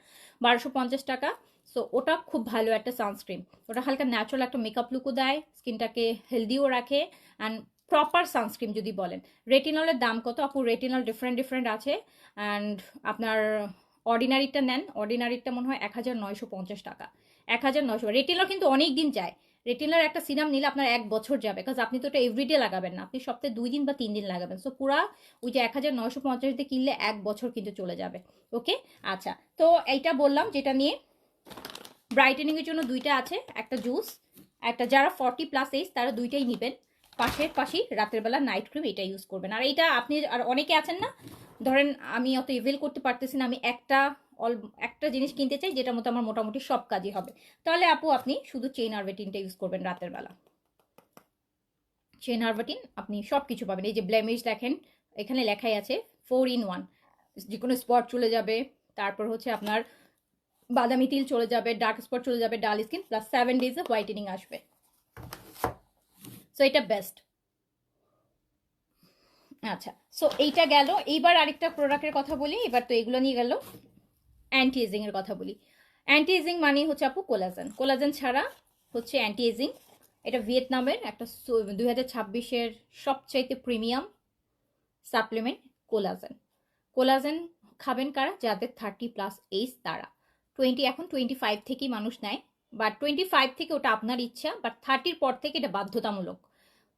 1250 টাকা। সো ওটা খুব ভালো একটা সানস্ক্রিন, ওটা হালকা ন্যাচারাল একটা মেকআপ লুকও দেয়, স্কিনটাকে হেলদিও রাখে অ্যান্ড প্রপার সানস্ক্রিন যদি বলেন। রেটিনলের দাম কত আপু? রেটিনল ডিফারেন্ট ডিফারেন্ট আছে অ্যান্ড আপনার অর্ডিনারিটা নেন, অর্ডিনারিটা মনে হয় 1950 টাকা, 1900। রেটিনল কিন্তু অনেক দিন যায়, রেটিনলার একটা সিরাম নিলে আপনার 1 বছর যাবে, কারণ আপনি তো এটা এভরিডে লাগাবেন না, আপনি সপ্তাহে 2 দিন বা 3 দিন লাগাবেন। সো পুরা ওই যে 1950 দিয়ে কিনলে 1 বছর কিন্তু চলে যাবে। ওকে আচ্ছা, তো এইটা বললাম যেটা নিয়ে। ব্রাইটেনিং এর জন্য দুইটা আছে, একটা জুস, একটা যারা 40+ এজ তারা দুইটাই নেবেন, পাশের পাশেই রাতের বেলা নাইট ক্রিম এটা ইউজ করবেন। আর এইটা আপনি আর অনেকে আছেন না, ধরেন আমি অত ইভেল করতে পারতেছি না, আমি একটা জিনিস কিনতে চাই যেটার মতো আমার মোটামুটি সব কাজই হবে, তাহলে আপু আপনি শুধু চেইন আরবেটিনটা ইউজ করবেন রাতের বেলা। চেইন আরবেটিন আপনি সব কিছু পাবেন, এই যে ব্লেমিশ দেখেন এখানে লেখাই আছে 4 in 1, যে কোনো স্পট চলে যাবে, তারপর হচ্ছে আপনার বাদামি তিল চলে যাবে, ডার্ক স্পট চলে যাবে, ডাল স্কিন প্লাস 7 days এ হোয়াইটেনিং আসবে। সো এটা বেস্ট। আচ্ছা, সো এইটা গেল। এইবার আরেকটা প্রোডাক্টের কথা বলি, এবার তো এগুলো নিয়ে গেল, অ্যান্টি এজিং এর কথা বলি। অ্যান্টি এজিং মানে হচ্ছে আপু কোলাজেন, কোলাজেন ছাড়া হচ্ছে অ্যান্টি এজিং। এটা ভিয়েতনামের একটা 2026-এর সবচাইতে প্রিমিয়াম সাপ্লিমেন্ট কোলাজেন। কোলাজেন খাবেন কারা? যাদের 30+ এজ তারা। 25 থেকেই মানুষ নেয়, বাট 25 থেকে ওটা আপনার ইচ্ছা, বাট 30-র পর থেকে এটা বাধ্যতামূলক।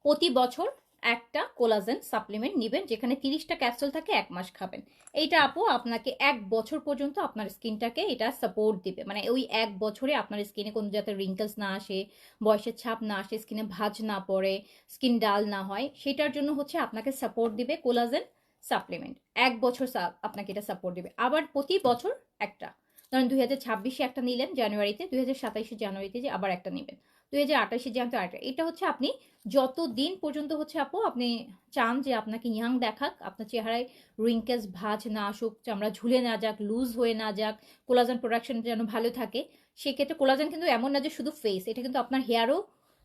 প্রতি বছর একটা কোলাজেন সাপ্লিমেন্ট নেবেন, যেখানে 30টা ক্যাপসুল থাকে, 1 মাস খাবেন। এইটা আপু আপনাকে 1 বছর পর্যন্ত আপনার স্কিনটাকে এটা সাপোর্ট দিবে, মানে ওই 1 বছরে আপনার স্কিনে কোনো যাতে রিঙ্কেলস না আসে, বয়সের ছাপ না আসে, স্কিনে ভাঁজ না পড়ে, স্কিন ডাল না হয়, সেটার জন্য হচ্ছে আপনাকে সাপোর্ট দিবে কোলাজেন সাপ্লিমেন্ট। 1 বছর আপনাকে এটা সাপোর্ট দিবে। আবার প্রতি বছর একটা, ধরেন 2026-এ একটা নিলেন জানুয়ারিতে, 2027-এ জানুয়ারিতে যে আবার একটা নেবেন, 2028-এ জানতে আরেকটা। এটা হচ্ছে আপনি যতদিন পর্যন্ত হচ্ছে আপু আপনি চান যে আপনাকে ইয়াং দেখাক, আপনার চেহারায় রিঙ্কেলস ভাঁজ না আসুক, চামড়া ঝুলে না যাক, লুজ হয়ে না যাক, কোলাজেন প্রোডাকশন যেন ভালো থাকে, সেক্ষেত্রে কোলাজেন কিন্তু এমন না যে শুধু ফেস, এটা কিন্তু আপনার হেয়ারও,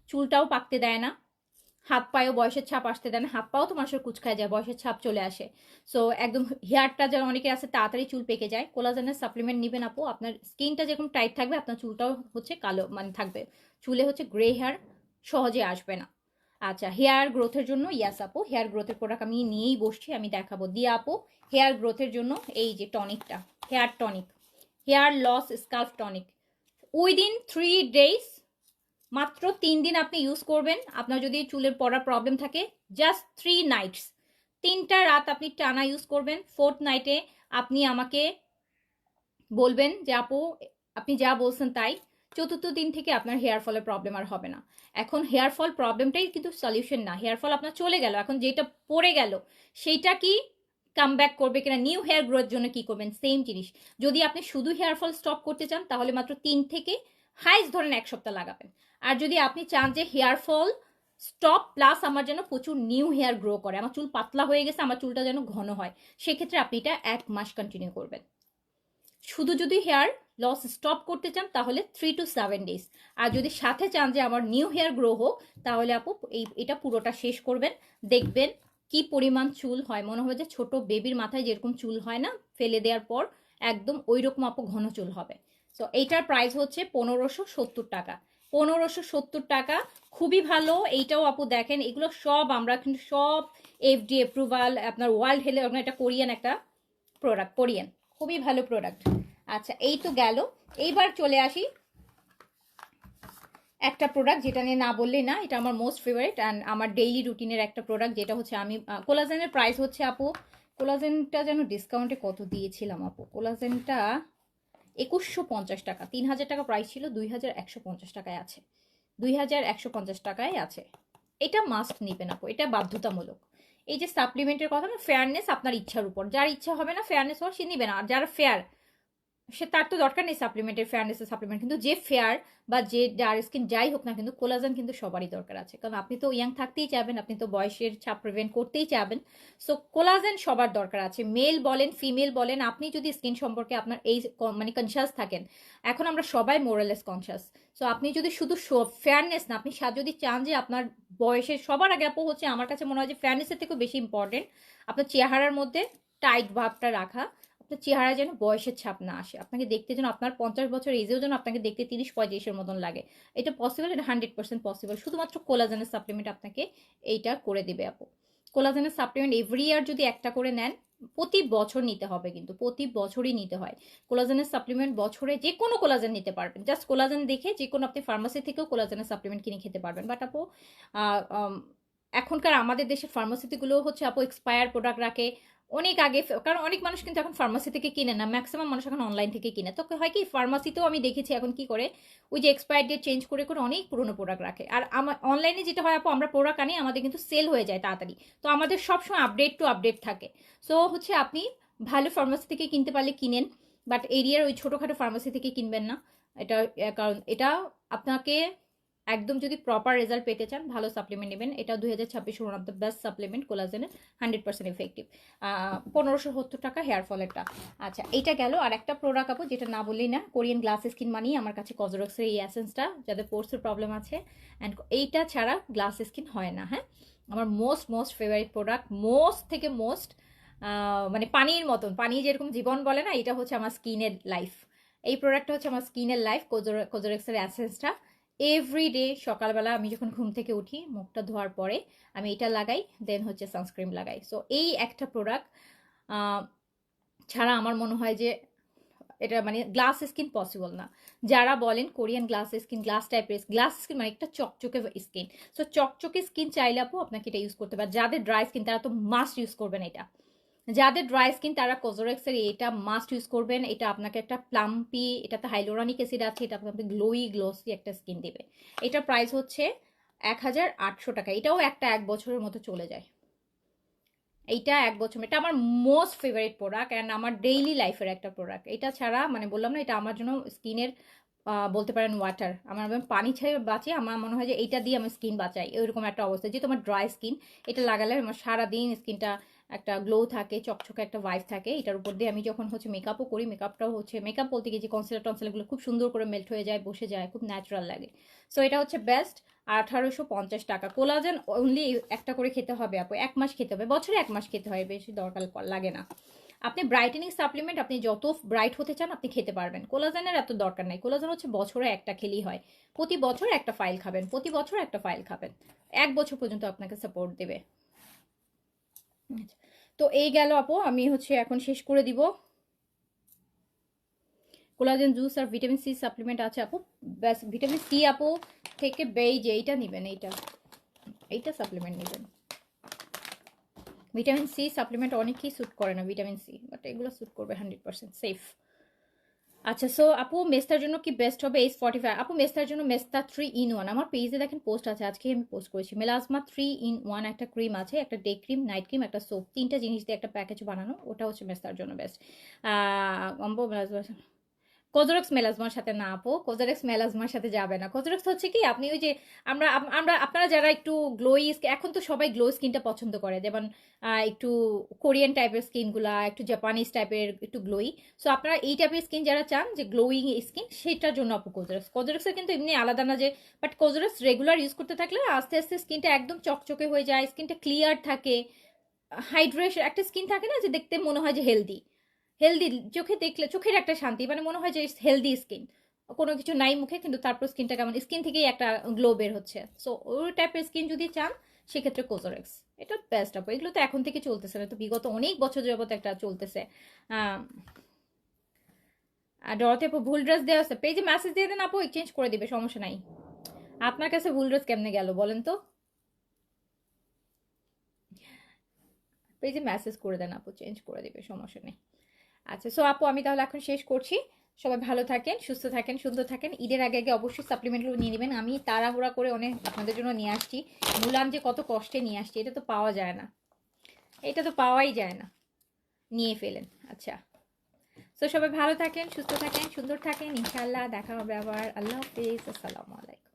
চুলটাও পাকতে দেয় না, হাত পায়েও বয়সের ছাপ আসতে দেন, হাত পাও তো মানুষের কুচকায় যায়, বয়সের ছাপ চলে আসে। সো একদম হেয়ারটা যেন অনেকে আছে তাড়াতাড়ি চুল পেকে যায়, কোলাজেনের সাপ্লিমেন্ট নেবেন আপু, আপনার স্কিনটা যেরকম টাইট থাকবে আপনার চুলটাও হচ্ছে কালো মানে থাকবে, চুলে হচ্ছে গ্রে হেয়ার সহজে আসবে না। আচ্ছা, হেয়ার গ্রোথের জন্য ইয়াস আপু, হেয়ার গ্রোথের প্রোডাক্ট আমি নিয়েই বসছি, আমি দেখাবো। দিয়ে আপু হেয়ার গ্রোথের জন্য এই যে টনিকটা, hair tonic, hair loss scalp tonic, within 3 days, মাত্র 3 দিন আপনি ইউজ করবেন। আপনার যদি চুলের পড়ার প্রবলেম থাকে, জাস্ট 3 nights, 3টা রাত আপনি টানা ইউজ করবেন। 4th নাইটে আপনি আমাকে বলবেন যে আপু আপনি যা বলছেন তাই। 4র্থ দিন থেকে আপনার হেয়ার ফলের প্রবলেম আর হবে না। এখন হেয়ার ফল প্রবলেমটাই কিন্তু সলিউশন না, হেয়ার ফল আপনার চলে গেল, এখন যেটা পড়ে গেল সেইটা কি কাম ব্যাক করবে কিনা, নিউ হেয়ার গ্রোথের জন্য কি করবেন, সেম জিনিস। যদি আপনি শুধু হেয়ার ফল স্টপ করতে চান তাহলে মাত্র 3 থেকে হাইস্ট ধরেন 1 সপ্তাহ লাগাবেন। আর যদি আপনি চান যে হেয়ার ফল স্টপ প্লাস আমার যেন প্রচুর নিউ হেয়ার গ্রো করে, আমার চুল পাতলা হয়ে গেছে, আমার চুলটা যেন ঘন হয়, সেক্ষেত্রে আপনি এটা 1 মাস কন্টিনিউ করবেন। শুধু যদি হেয়ার লস স্টপ করতে চান তাহলে 3 to 7 days। আর যদি সাথে চান যে আমার নিউ হেয়ার গ্রো হোক, তাহলে আপু এটা পুরোটা শেষ করবেন, দেখবেন কি পরিমাণ চুল হয়, মনে হয় যে ছোট বেবির মাথায় যেরকম চুল হয় না ফেলে দেওয়ার পর, একদম ওই রকম আপু ঘন চুল হবে। সো এইটার প্রাইস হচ্ছে 1570 টাকা, 1570 টাকা, খুবই ভালো। এইটাও আপু দেখেন, এগুলো সব আমরা কিন্তু সব FDA অ্যাপ্রুভাল, আপনার ওয়ার্ল্ড হেলথ, এটা কোরিয়ান একটা প্রোডাক্ট, কোরিয়ান, খুবই ভালো প্রোডাক্ট। আচ্ছা, এই তো গেল। এইবার চলে আসি একটা প্রোডাক্ট যেটা নিয়ে না বললেই না, এটা আমার মোস্ট ফেভারিট অ্যান্ড আমার ডেইলি রুটিনের একটা প্রোডাক্ট, যেটা হচ্ছে আমি কোলাজেনের প্রাইস হচ্ছে আপু, কোলাজেনটা যেন ডিসকাউন্টে কত দিয়েছিলাম আপু, কোলাজেনটা 2150 টাকা, 3000 টাকা প্রাইস ছিল, 2150 টাকায় আছে, 2150 টাকায় আছে। এটা মাস্ট নিবেন আপু, এটা বাধ্যতামূলক। এই যে সাপ্লিমেন্টের কথা না, ফেয়ারনেস আপনার ইচ্ছার উপর, যার ইচ্ছা হবে না ফেয়ারনেস হওয়ার সে নিবে না, আর যারা ফেয়ার সে তার তো দরকার নেই সাপ্লিমেন্টের, ফেয়ারনেসের সাপ্লিমেন্ট, কিন্তু যে ফেয়ার বা যে যার স্কিন যাই হোক না কিন্তু কোলাজেন কিন্তু সবারই দরকার আছে, কারণ আপনি তো ইয়াং থাকতেই চাবেন, আপনি তো বয়সের ছাপ প্রিভেন্ট করতেই চাবেন। সো কোলাজেন সবার দরকার আছে, মেল বলেন ফিমেল বলেন, আপনি যদি স্কিন সম্পর্কে আপনার এই মানে কনসিয়াস থাকেন, এখন আমরা সবাই মোরালেস কনসিয়াস। সো আপনি যদি শুধু ফেয়ারনেস না, আপনি যদি চান যে আপনার বয়সের সবার আগে আপু হচ্ছে আমার কাছে মনে হয় যে ফেয়ারনেসের থেকেও বেশি ইম্পর্টেন্ট আপনার চেহারার মধ্যে টাইট ভাবটা রাখা, চেহারা যেন বয়সের ছাপ না আসে, আপনাকে দেখতে যেন আপনার 50 বছর এজেও যেন আপনাকে দেখতে 30-35-এর মতন লাগে। এটা পসিবল, এটা 100% পসিবল, শুধুমাত্র কোলাজেনের সাপ্লিমেন্ট আপনাকে এইটা করে দিবে আপু। কোলাজেনের সাপ্লিমেন্ট এভরি ইয়ার যদি একটা করে নেন, প্রতি বছর নিতে হবে, কিন্তু প্রতি বছরই নিতে হয় কোলাজেনের সাপ্লিমেন্ট, বছরে যে কোনো কোলাজেন নিতে পারবেন, জাস্ট কোলাজেন দেখে যে কোনো আপনি ফার্মাসি থেকেও কোলাজেনের সাপ্লিমেন্ট কিনে খেতে পারবেন। বাট আপু এখনকার আমাদের দেশের ফার্মাসিগুলো হচ্ছে আপু এক্সপায়ার প্রোডাক্ট রাখে অনেক আগে, কারণ অনেক মানুষ কিন্তু এখন ফার্মাসি থেকে কিনে না, ম্যাক্সিমাম মানুষ এখন অনলাইন থেকে কিনে, তো হয় কি ফার্মাসিতেও আমি দেখেছি এখন কি করে ওই যে এক্সপায়ার ডেট চেঞ্জ করে করে অনেক পুরনো প্রোডাক্ট রাখে। আর আমার অনলাইনে যেটা হয় আপু, আমরা প্রোডাক্ট আনি আমাদের কিন্তু সেল হয়ে যায় তাড়াতাড়ি, তো আমাদের সবসময় আপডেট টু আপডেট থাকে। সো হচ্ছে আপনি ভালো ফার্মাসি থেকে কিনতে পারলে কিনেন, বাট এরিয়ার ওই ছোটোখাটো ফার্মাসি থেকে কিনবেন না। এটা কারণ এটা আপনাকে একদম যদি প্রপার রেজাল্ট পেতে চান, ভালো সাপ্লিমেন্ট নেবেন, এটা 2026 one of the best supplement কোলাজেনের, 100% এফেক্টিভ। 1570 টাকা হেয়ার ফলেরটা। আচ্ছা এইটা গেল, আর একটা প্রোডাক্ট আপু যেটা না বললেই না, কোরিয়ান গ্লাস স্কিন মানিয়ে আমার কাছে কজরক্সের এই অ্যাসেন্সটা, যাদের পোর্সের প্রবলেম আছে অ্যান্ড এইটা ছাড়া গ্লাস স্কিন হয় না। হ্যাঁ, আমার মোস্ট ফেভারিট প্রোডাক্ট, মোস্ট থেকে মোস্ট, মানে পানির মতন, পানি যেরকম জীবন বলে না, এটা হচ্ছে আমার স্কিনের লাইফ। এই প্রোডাক্টটা হচ্ছে আমার স্কিনের লাইফ, কোজোরেক্সের অ্যাসেন্সটা। এভরিডে সকালবেলা আমি যখন ঘুম থেকে উঠি, মুখটা ধোয়ার পরে আমি এটা লাগাই, দেন হচ্ছে সানস্ক্রিন লাগাই। সো এই একটা প্রোডাক্ট ছাড়া আমার মনে হয় যে এটা মানে গ্লাস স্কিন পসিবল না। যারা বলেন কোরিয়ান গ্লাস স্কিন, গ্লাস টাইপের গ্লাস স্কিন মানে একটা চকচকে স্কিন, সো চকচকে স্কিন চাইলে আপু আপনাকে এটা ইউজ করতে পারে। যাদের ড্রাই স্কিন তারা তো মাস্ট ইউজ করবেন এটা, যাদের ড্রাই স্কিন তারা কোজোরেক্সের এটা মাস্ট ইউজ করবেন। এটা আপনাকে একটা প্লাম্পি, এটাতে হাইলোরানিক অ্যাসিড আছে, এটা আপনাকে গ্লোসি একটা স্কিন দেবে। এটার প্রাইস হচ্ছে 1800 টাকা, এটাও এক বছরের মতো চলে যায়। এইটা এক বছর, এটা আমার মোস্ট ফেভারিট প্রোডাক্ট অ্যান্ড আমার ডেইলি লাইফের একটা প্রোডাক্ট। এটা ছাড়া মানে বললাম না, এটা আমার জন্য স্কিনের বলতে পারেন ওয়াটার, আমার পানি ছেড়ে বাঁচি, আমার মনে হয় যে এইটা দিয়ে আমি স্কিন বাঁচাই, এরকম একটা অবস্থা। যেহেতু আমার ড্রাই স্কিন, এটা লাগালে আমার সারাদিন স্কিনটা একটা গ্লো থাকে, চকচকে একটা ভাইব থাকে। এটার উপর দিয়ে আমি যখন হচ্ছে মেকআপও করি, মেকআপটাও হচ্ছে মেকআপ বলতে গিয়ে যে কনসিলার টনসিলারগুলো খুব সুন্দর করে মেল্ট হয়ে যায়, বসে যায়, খুব ন্যাচারাল লাগে। সো এটা হচ্ছে বেস্ট। 1850 টাকা। কোলাজেন অনলি একটা করে খেতে হবে আপু, 1 মাস খেতে হবে, বছরে 1 মাস খেতে হয়, বেশি দরকার লাগে না। আপনি ব্রাইটেনিং সাপ্লিমেন্ট আপনি যত ব্রাইট হতে চান আপনি খেতে পারবেন, কোলাজেনের এত দরকার নাই। কোলাজেন হচ্ছে বছরে একটা খেলেই হয়, প্রতি বছর একটা ফাইল খাবেন, প্রতি বছর একটা ফাইল খাবেন, 1 বছর পর্যন্ত আপনাকে সাপোর্ট দেবে। তো এই গেল আপু, আমি হচ্ছে এখন শেষ করে দিব। কোলাজেন জুস আর ভিটামিন সি সাপ্লিমেন্ট আছে আপু, ব্যাস ভিটামিন সি আপু থেকে যে এইটা নেবেন, এইটা সাপ্লিমেন্ট নেবেন। ভিটামিন সি সাপ্লিমেন্ট অনেকেই স্যুট করে না ভিটামিন সি, বাট এগুলো স্যুট করবে 100% সেফ। আচ্ছা সো আপু মেস্তার জন্য কি বেস্ট হবে Ace45? আপু মেস্তার জন্য মেস্তা 3-in-1, আমার পেজে দেখেন পোস্ট আছে, আজকে আমি পোস্ট করেছি। মেলাজমা 3-in-1 একটা ক্রিম আছে, একটা ডে ক্রিম, নাইট ক্রিম, একটা সোপ, 3টা জিনিস দিয়ে একটা প্যাকেজ বানানো, ওটা হচ্ছে মেস্তার জন্য বেস্ট। মেলাজমা কোজোরেক্স মেলাজমার সাথে না আপু, কোজোরেক্স মেলাজমার সাথে যাবে না। কোজোরেক্স হচ্ছে কি, আপনি ওই যে আমরা আমরা আপনারা যারা একটু গ্লোই, এখন তো সবাই গ্লো স্কিনটা পছন্দ করে, যেমন একটু কোরিয়ান টাইপের স্কিনগুলা, একটু জাপানিজ টাইপের একটু গ্লোই। সো আপনারা এই টাইপের স্কিন যারা চান যে গ্লোয়িং স্কিন, সেটার জন্য আপু কোজোরেক্সের কিন্তু এমনি আলাদা না যে, বাট কোজোরেক্স রেগুলার ইউজ করতে থাকলে আস্তে আস্তে স্কিনটা একদম চকচকে হয়ে যায়, স্কিনটা ক্লিয়ার থাকে, হাইড্রেশন, একটা স্কিন থাকে না যে দেখতে মনে হয় যে হেলদি, চোখে দেখলে চোখের একটা শান্তি, মানে মনে হয় যে হেলদি স্কিন, কোনো কিছু নাই মুখে কিন্তু তারপর স্কিনটা কেমন, স্কিন থেকেই একটা গ্লো বের হচ্ছে। সো ওই টাইপের স্কিন যদি চান সেক্ষেত্রে কোজোরেক্স এটা বেস্ট আপু। এগুলো তো এখন থেকে চলতেছে না, তো বিগত অনেক বছর যাবত একটা চলতেছে। আর ডরতে আপু ভুল ড্রেস দেওয়া আছে, পেজে মেসেজ দিয়ে দেন আপু, এক্সচেঞ্জ করে দিবে, সমস্যা নাই। আপনার কাছে ভুল ড্রেস কেমনে গেল বলেন তো? পেজে মেসেজ করে দেন আপু, চেঞ্জ করে দিবে, সমস্যা নেই। আচ্ছা, সো আপু আমি তাহলে এখন শেষ করছি। সবাই ভালো থাকেন, সুস্থ থাকেন, সুন্দর থাকেন। ঈদের আগে আগে অবশ্যই সাপ্লিমেন্টগুলো নিয়ে নেবেন। আমি তাড়াহুড়া করে অনেক আপনাদের জন্য নিয়ে আসছি। মুলান যে কত কষ্টে নিয়ে আসছি, এটা তো পাওয়া যায় না, এটা তো পাওয়াই যায় না। নিয়ে ফেলেন। আচ্ছা, সো সবাই ভালো থাকেন, সুস্থ থাকেন, সুন্দর থাকেন। ইনশাআল্লাহ দেখা হবে আবার। আল্লাহ হাফিজ, আসসালামু আলাইকুম।